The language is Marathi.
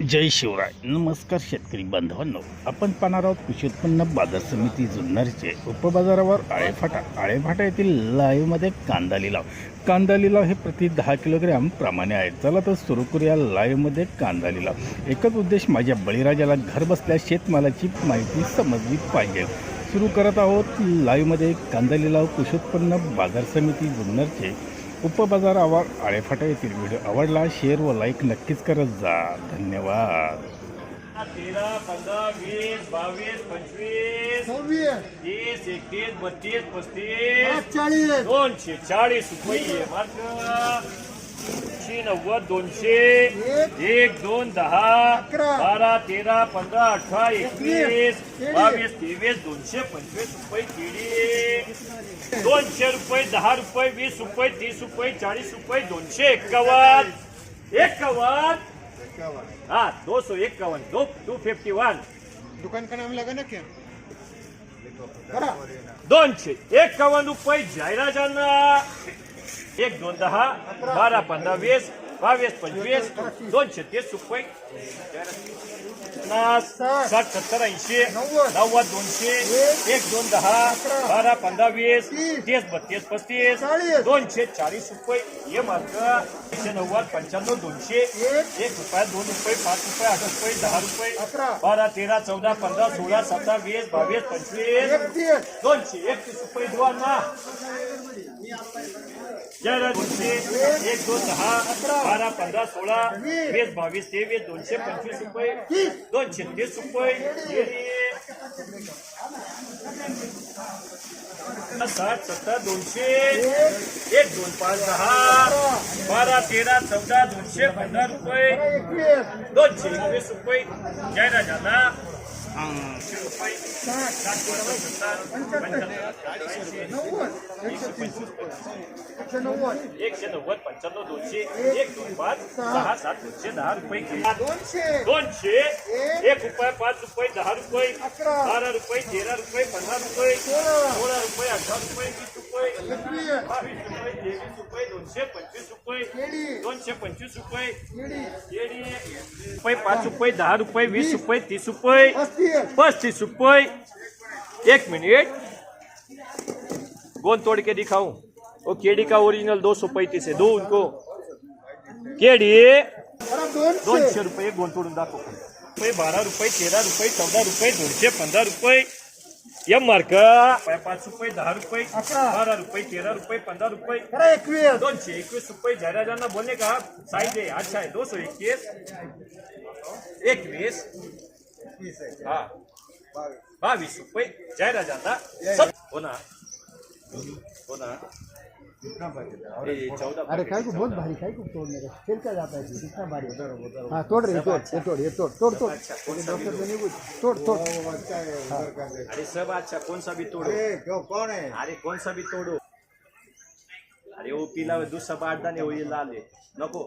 जय शिवराय. नमस्कार शेतकरी बांधवांनो, आपण पाहणार आहोत कृषी उत्पन्न बाजार समिती जुन्नरचे उपबाजारावर आळेफाटा येथील लाईव्हमध्ये कांदा लिलाव हे प्रति 10 किलोग्रॅम प्रमाणे आहे. चला तर सुरू करूया लाईव्हमध्ये कांदा लिलाव. एकच उद्देश, माझ्या बळीराजाला घर बसल्या शेतमालाची माहिती समजली पाहिजे. सुरू करत आहोत लाईव्हमध्ये कांदा लिलाव. कृषी उत्पन्न बाजार समिती जुन्नरचे उपबाजारावर आळेफाटा येथील. व्हिडिओ आवडला शेअर व लाईक नक्कीच करत जा. धन्यवाद. 13, 15, 20, 22, 25, 30, 31, 32, 35, 240 रुपये मार्क. 90, 200, 1, 2, 10, 12, 13, 15, 18, 21, 22, 23, 225 रुपये केळी. 200 रुपये, 10 रुपये, 20 रुपये, 30 रुपये, 40 रुपये, 251, 251, 251. दुकान का नाम लगा ना क्या? 251 रुपये जाहिराजांना. 1, 2, 10, 12, 15, 20, 22, 25, 230 रुपये. 60, 70, 80, 90, 200, 1, 2, 10, 12, 15, 20, 30, 32, 35, 240 रुपये. ये मार्क. 190, 95, 200, 1 रुपया, 2 रुपये, 5 रुपये, 8 रुपये, 10 रुपये, 12, 13, 14, 15, 16, 17, 20, 22, 25, 231 रुपये. दोन जरा 200, 1, 2, 10, 12, 15, 16, 20, 22, 23, 225 रुपये, 230 रुपये. 60, 70, 200, 1, 2, 5, 10, 12, 13, 14, 215 रुपये, 221 रुपये. जाहिराजांना 100 रुपये. 60, 70, 75, 190, 95, 200, 1, 2, 5, 6, 7, 210 रुपये. 200, 1 रुपये, 5 रुपये, 10 रुपये, 12 रुपये, 13 रुपये, 15 रुपये, 16 रुपये, 18 रुपये, 20 रुपये, 22 रुपये, 23 रुपये, 225 रुपये, 225 रुपये. 5 रुपये, 10 रुपये, 20 रुपये, 30 रुपये, 35 रुपये. 1 मिनट, गोंद तोड़ के दिखाऊं. वो केडी का ओरिजिनल 235 है. दो उनको केडी 200 रुपये. गोंद तोडून दाखव. 12 रुपये, 13 रुपये, 14 रुपये, 215 रुपये. M mark. 5 रुपये, 10 रुपये, 12 रुपये, 13 रुपये, 15 रुपये, 221 रुपये. जाहिराजांना बोलने का साइज है. अच्छा है. 221, 21, 22 रुपये. जाहिराजांना हो ना. 14. अरे काय को बहुत भारी, काय को तोड़ने का खेल क्या जाता है कितना भारी. हाँ तोड़ रही, तोड़ डॉक्टर से नहीं कुछ तोड़. अरे सब अच्छा. कौन सा भी तोड़ो. कौन है? अरे कौन सा भी तोड़ो. अरे वो पीला दूसरा बारदाने हो, ये लाल है नको.